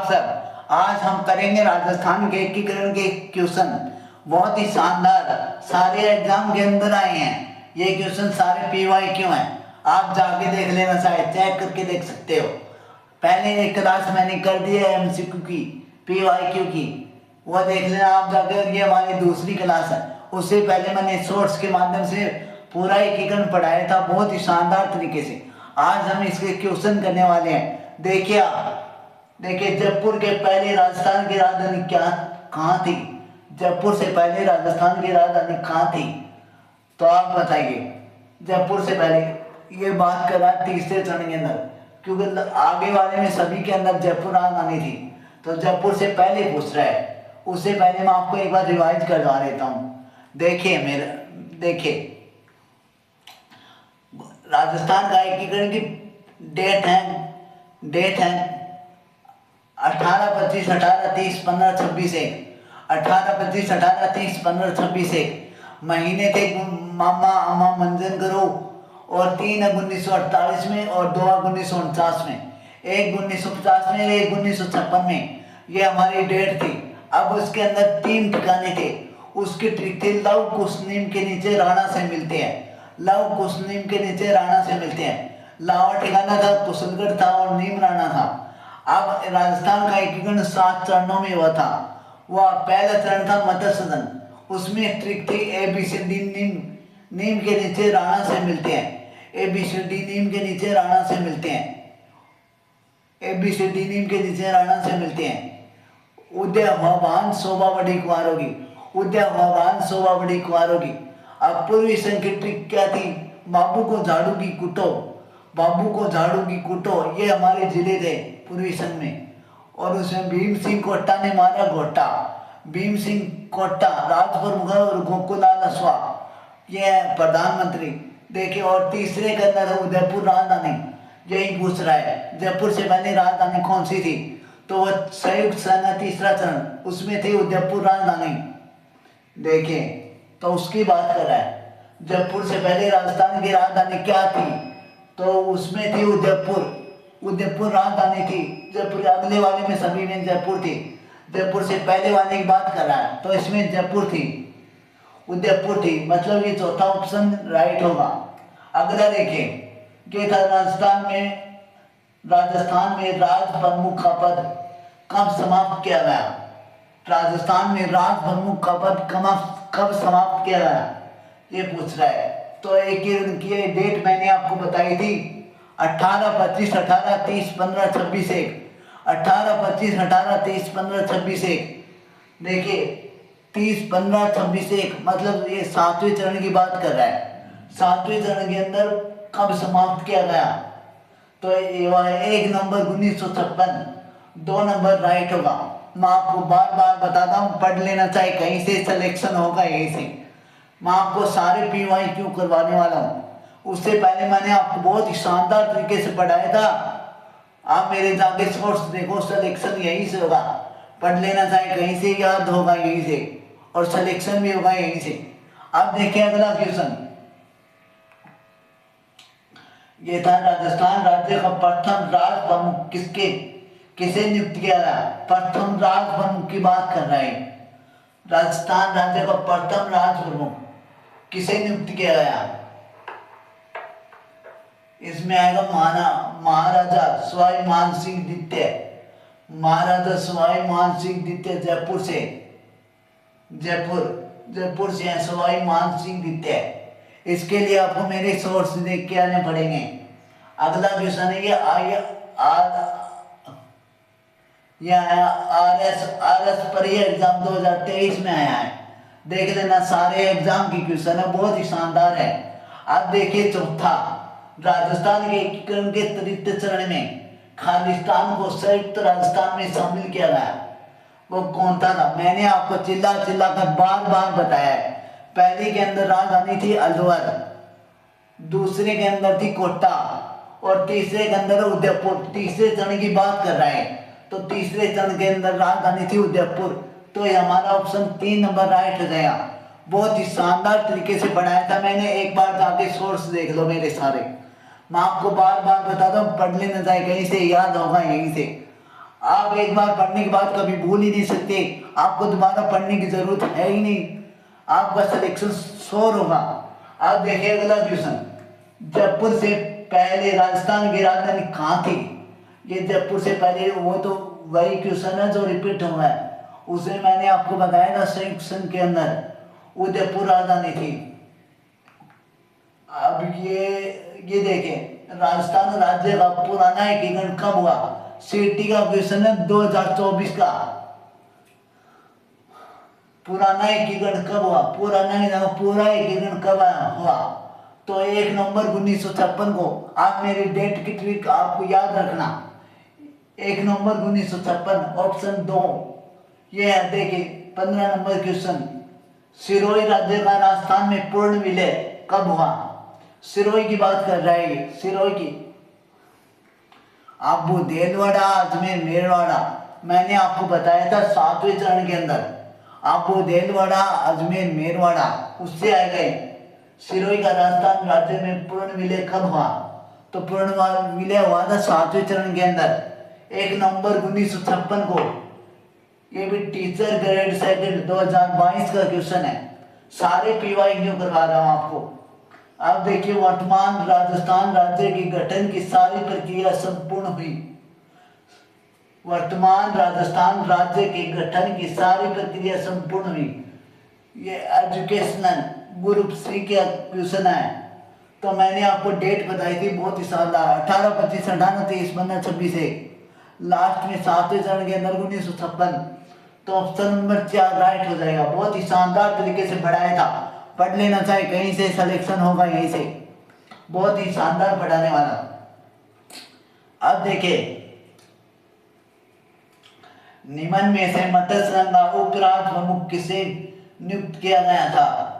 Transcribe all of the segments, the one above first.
सब। आज हम करेंगे राजस्थान के एकीकरण के क्वेश्चन, बहुत ही शानदार, सारे एग्जाम के अंदर आए हैं ये क्वेश्चन, सारे PYQ हैं। आप जाके देख लेना, शायद चेक करके देख सकते हो। पहले एक क्लास मैंने कर दी है MCQ की, PYQ की, वो देख लेना आप जाकर। ये हमारी दूसरी क्लास है, उससे पहले मैंने शॉर्ट्स के माध्यम से पूरा एकीकरण पढ़ाया था बहुत ही शानदार तरीके से। आज हम इसके क्वेश्चन करने वाले हैं। देखिए आप, देखिए जयपुर के पहले राजस्थान की राजधानी क्या कहाँ थी? जयपुर से पहले राजस्थान की राजधानी कहाँ थी? तो आप बताइए। जयपुर से पहले ये बात कर रहा है तीसरे चरण के अंदर, क्योंकि आगे वाले में सभी के अंदर जयपुर राजधानी थी, तो जयपुर से पहले पूछ रहा है। उससे पहले मैं आपको एक बार रिवाइज करवा देता हूँ। देखिए राजस्थान का एकीकरण की डेट है 18, 25, 18, 30, 15, 26 1। 18, 25, 18, 30, 15, 26 1 महीने थे मामा अम्मा मंजन करो, और 3 अग 1948 में, और 2 अग 1949 में, 1 1950 में, 1 1956 में। ये हमारी डेट थी। अब उसके अंदर 3 ठिकाने थे। उसकी ट्रिक थी लव कुश नीम के नीचे राणा से मिलते हैं। लव कुश नीम के नीचे राणा से मिलते हैं। लावा ठिकाना था, कुशलगढ़ था, और नीम राणा था। अब राजस्थान का एकीकरण 7 चरणों में हुआ था। वह पहला चरण था मत्स्य सदन, उसमें ट्रिक थी ABCD नीम के नीचे राणा से मिलते हैं। ABCD नीम के नीचे राणा से मिलते हैं। ABCD नीम के नीचे राणा से मिलते हैं। उदय भवान शोभा बड़ी कुंवार होगी, उदय भवान शोभा बड़ी कुंवार होगी। अब पूर्वी संघ की ट्रिक क्या थी? बाबू को झाड़ू की कुटो, बाबू को झाड़ू की कुटो। ये हमारे जिले थे पूर्वी संघ में। और उसमें भीम सिंह कोट्टा ने मारा घोटा। भीम सिंह कोट्टा राजप्रमुख और गोकुलाल अश्वा, ये है प्रधानमंत्री। देखिए, और तीसरे के अंदर है उदयपुर राजधानी। यही पूछ रहा है जयपुर से पहले राजधानी कौन सी थी? तो वह संयुक्त सेना तीसरा चरण, उसमें थी उदयपुर राजधानी। देखिए, तो उसकी बात कर रहा है। जयपुर से पहले राजस्थान की राजधानी क्या थी? तो उसमें थी उदयपुर राजधानी थी। जयपुर अगले वाले में सभी में जयपुर थी। जयपुर से पहले वाले की बात कर रहा है, तो इसमें जयपुर थी, उदयपुर थी, मतलब ये चौथा ऑप्शन राइट होगा। अगला देखिए, ये था राजस्थान में राज प्रमुख का पद कब समाप्त किया गया? राजस्थान में राज प्रमुख का पद कब समाप्त किया गया, ये पूछ रहा है। तो एकीकरण की डेट मैंने आपको बताई थी 18, 25, 18, 30, 15, 26 1। 18, 25, 18, 30, 15, 26 1। देखिए 30, 15, 26 1 मतलब ये 7वें चरण की बात कर रहा है। 7वें चरण के अंदर कब समाप्त किया गया? तो ये 1 नंबर 1956, 2 नंबर राइट होगा। मैं आपको बार बार बताता हूँ, पढ़ लेना, चाहे कहीं से सिलेक्शन होगा यहीं से। मैं आपको सारे PYQ करवाने वाला हूँ। उससे पहले मैंने आपको बहुत ही शानदार तरीके से पढ़ाया था। आप मेरे जाके सोर्स देखो, सिलेक्शन यहीं से होगा। पढ़ लेना, चाहे कहीं से याद होगा यहीं से, और सिलेक्शन भी होगा यहीं से। अब देखिए अगला क्वेश्चन। ये था राजस्थान राज्य का प्रथम राज प्रमुख किसे नियुक्त किया गया? प्रथम राज प्रमुख की बात कर रहे हैं। राजस्थान राज्य का प्रथम राज प्रमुख किसे नियुक्त किया गया? इसमें आएगा महाराजा सवाई मान सिंह द्वितीय। महाराजा सवाई मान सिंह द्वितीय जयपुर से हैं सवाई मान सिंह द्वितीय। इसके लिए आपको मेरे सोर्स देख के आने पड़ेंगे। अगला क्वेश्चन है ये RS पर ये एग्जाम 2023 में आया है। देख लेना, सारे एग्जाम की क्वेश्चन है, बहुत ही शानदार है। अब देखिए चौथा, राजस्थान के एकीकरण के तृतीय चरण में खालिस्तान को संयुक्त राजस्थान में शामिल किया गया, वो कौन था? मैंने आपको चिल्ला कर बार बार बताया है। पहले के अंदर राजधानी थी अलवर, दूसरे के अंदर थी कोटा, और तीसरे के अंदर उदयपुर। तीसरे चरण की बात कर रहे हैं, तो तीसरे चरण के अंदर राजधानी थी उदयपुर। तो ये हमारा ऑप्शन 3 नंबर राइट हो जाएगा। बहुत ही शानदार तरीके से पढ़ाया था मैंने, एक बार जाके सोर्स देख लो मेरे सारे। मैं आपको बार बार बताता हूँ, पढ़ लेना, चाहे कहीं से याद होगा यहीं से। आप एक बार पढ़ने के बाद कभी भूल ही नहीं सकते, आपको दोबारा पढ़ने की जरूरत है ही नहीं, आपका सिलेक्शन श्योर होगा। आप देखिए अगला क्वेश्चन, जयपुर से पहले राजस्थान की राजधानी कहाँ थी? ये जयपुर से पहले वो तो वही क्वेश्चन है जो रिपीट हुआ है, उसे मैंने आपको बताया था सेक्शन के अंदर उदयपुर राजधानी थी। अब ये देखें, राजस्थान राज्य का पुराना एकीकरण कब हुआ? सीटी का क्वेश्चन है 2024 का। पुराना एकीकरण कब हुआ? पूरा एकीकरण कब हुआ? तो 1 नवंबर 1956 को। आप मेरी डेट की ट्रिक आपको याद रखना, 1 नवंबर 1956, ऑप्शन 2 ये है। देखिए 15 नंबर क्वेश्चन, सिरोही राज्य का राजस्थान में पूर्ण विलय कब हुआ? सिरोही की बात कर रहा है ये, सिरोही की। आबू देलवाड़ा, अजमेर मेरवाड़ा, मैंने आपको बताया था 7वें चरण के अंदर, आबू देलवाड़ा अजमेर मेरवाड़ा, उससे आए गए। सिरोही का राजस्थान राज्य में पूर्ण विलय कब हुआ? तो पूर्ण विलय हुआ था 7वें चरण के अंदर 1 नवंबर 1956 को। ये भी टीचर ग्रेड सेकंड 2022 का क्वेश्चन है, सारे पीवाई क्यों करवा रहा हूं आपको। अब देखिए, वर्तमान राजस्थान राज्य के गठन की सारी प्रक्रिया संपूर्ण हुई। वर्तमान राजस्थान राज्य के गठन की सारी प्रक्रिया संपूर्ण हुई। ये एजुकेशनल ग्रुप सी का क्वेश्चन है। तो मैंने आपको डेट बताई थी, बहुत ही शानदार, 18, 25, 18, 23, 15, 26 लास्ट में 7वें चरण के अंदर 1956। तो ऑप्शन नंबर 4 राइट हो जाएगा। बहुत ही शानदार तरीके से पढ़ाया था, पढ़ लेना चाहिए, कहीं से सिलेक्शन होगा यहीं से, बहुत ही शानदार पढ़ाने वाला। अब देखिए, निम्न में से मत्स्य रंग का उपराज प्रमुख किसे नियुक्त किया गया था?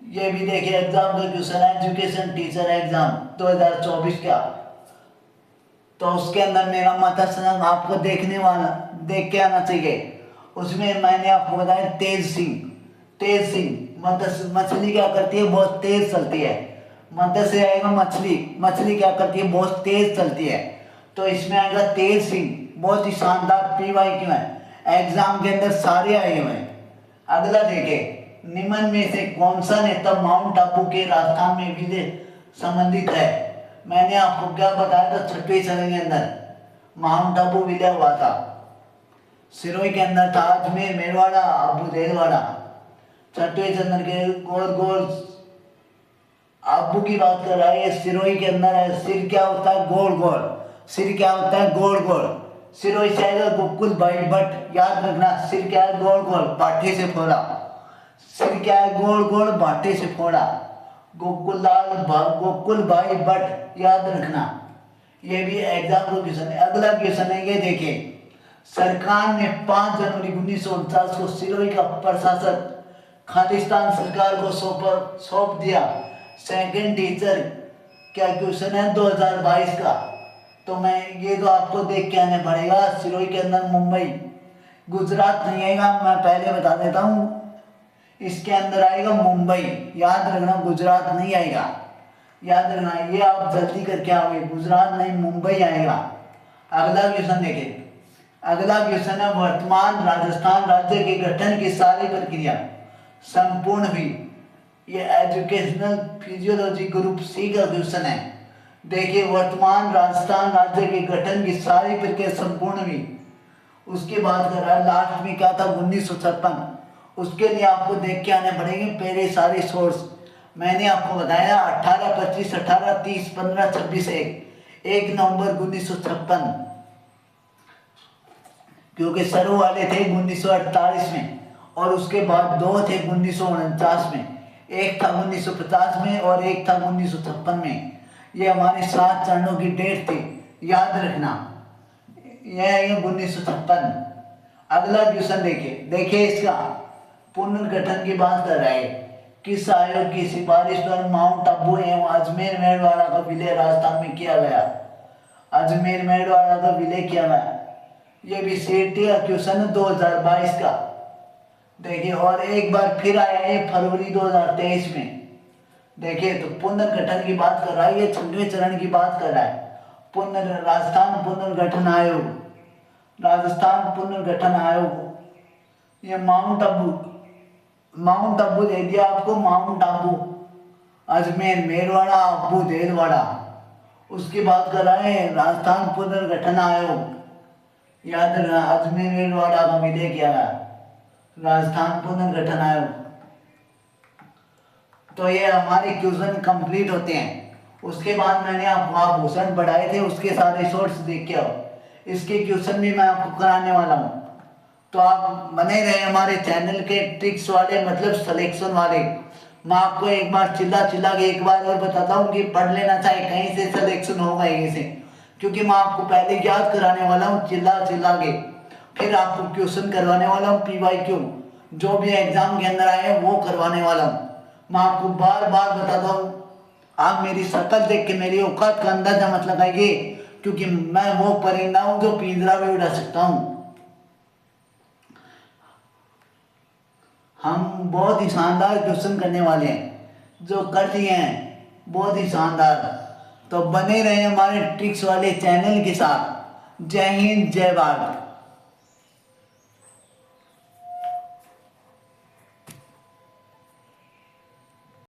ये भी देखिए एग्जाम का क्वेश्चन है, एजुकेशन टीचर एग्जाम 2024 का। तो उसके अंदर मेरा मत्स्य रंग आपको देख के आना चाहिए। उसमें मैंने आपको बताया तेज सिंह मछली क्या करती है? बहुत तेज चलती है। मत्स्य आएगा मछली क्या करती है? बहुत तेज चलती है। तो इसमें आएगा तेज सिंह, बहुत ही शानदार पीवाई क्यों है, एग्जाम के अंदर सारे आए हुए हैं। अगला देखे, निम्न में से कौन सा नेता माउंट आबू के राजस्थान में विजय संबंधित है? मैंने आपको क्या बताया था 6वें चरण के अंदर माउंट आबू विजय हुआ था। सिरोही के अंदर था अजमेर मेरवाड़ा आबू देलवाड़ा। 6वें चरण के गोल आबू की बात कर रहा है, सिरोही के अंदर है। सिर क्या होता है? गोल। सिरोही से आएगा गोकुल भाई भट्ट, याद रखना। सिर क्या है? गोल, बाटे से फोड़ा। सिर क्या है? गोल, बाटे से फोड़ा। गोकुल भाई भट्ट, याद रखना। ये भी एग्जाम का क्वेश्चन है। अगला क्वेश्चन है, ये देखिए, सरकार ने 5 जनवरी 1949 को सिरोही का प्रशासक खालिस्तान सरकार को सौंप दिया। सेकंड टीचर क्या क्वेश्चन है 2022 का। तो मैं ये तो आपको देख के आने पड़ेगा। सिरोही के अंदर मुंबई, गुजरात नहीं आएगा, मैं पहले बता देता हूँ। इसके अंदर आएगा मुंबई, याद रखना, गुजरात नहीं आएगा, याद रखना। ये आप जल्दी करके आओगे, गुजरात नहीं मुंबई आएगा। अगला क्वेश्चन देखिए, अगला क्वेश्चन है, वर्तमान राजस्थान राज्य के गठन की सारी प्रक्रिया संपूर्ण हुई। ये एजुकेशनल फिजियोलॉजी ग्रुप सी का क्वेश्चन है। देखिए, वर्तमान राजस्थान राज्य के गठन की सारी प्रक्रिया संपूर्ण हुई, उसकी बात कर रहा है। लास्ट में क्या था? 1956। उसके लिए आपको देख के आने पड़ेंगे पहले सारे सोर्स। मैंने आपको बताया 18, 25, 18, 30, 15, 26 1 नवंबर 1956, क्योंकि शुरू वाले थे 1948 में, और उसके बाद 2 थे 1949 में, एक था 1950 में और एक था 1956 में। ये हमारे 7 चरणों की डेट थी, याद रखना। यह है 1956। अगला क्वेश्चन देखिए इसका पुनर्गठन की बात कर रहा है। किस आयोग की सिफारिश पर माउंट आबू एवं अजमेर मेड़वाड़ा का विलय राजस्थान में किया गया? अजमेर मेड़वाड़ा का विलय किया गया। ये भी सीटी का क्वेश्चन है 2022 का। देखिए, और एक बार फिर आया है फरवरी 2023 में। देखिए, तो पुनर्गठन की बात कर रहा है, ये 6वें चरण की बात कर रहा है। राजस्थान पुनर्गठन आयोग, राजस्थान पुनर्गठन आयोग, ये माउंट आबू दे दिया आपको, माउंट आबू, अजमेर, मेरवाड़ा, आबू, देलवाड़ा। उसकी बात कर रहे हैं राजस्थान पुनर्गठन आयोग, याद रखना अजमेर मेरवाड़ा का मिले क्या है राजस्थान पुनर्गठन आयोग। तो ये हमारे क्वेश्चन कंप्लीट होते हैं। उसके बाद मैंने आपको आभूषण बढ़ाए थे, उसके सारे शॉर्ट्स देख के आओ, इसके क्वेश्चन भी मैं आपको कराने वाला हूँ। तो आप बने रहे हमारे चैनल के ट्रिक्स वाले, मतलब सिलेक्शन वाले। मैं आपको एक बार चिल्ला के एक बार और बताता हूँ कि पढ़ लेना चाहिए, कहीं से सिलेक्शन होगा यहीं से, क्योंकि मैं आपको पहले याद कराने वाला हूँ चिल्ला के, फिर आपको क्वेश्चन करवाने वाला हूँ PYQ, जो भी एग्जाम के अंदर आए वो करवाने वाला हूँ। मैं आपको बार बार बताता हूँ, आप मेरी शक्ल देख के मेरी औकात का अंदाजा मत लगाइए, क्योंकि मैं वो परिंदा हूँ जो पिंजरा में उड़ा सकता हूँ। हम बहुत ही शानदार क्वेश्चन करने वाले हैं, जो कर दिए हैं बहुत ही शानदार। तो बने रहे हमारे ट्रिक्स वाले चैनल के साथ। जय हिंद, जय भारत।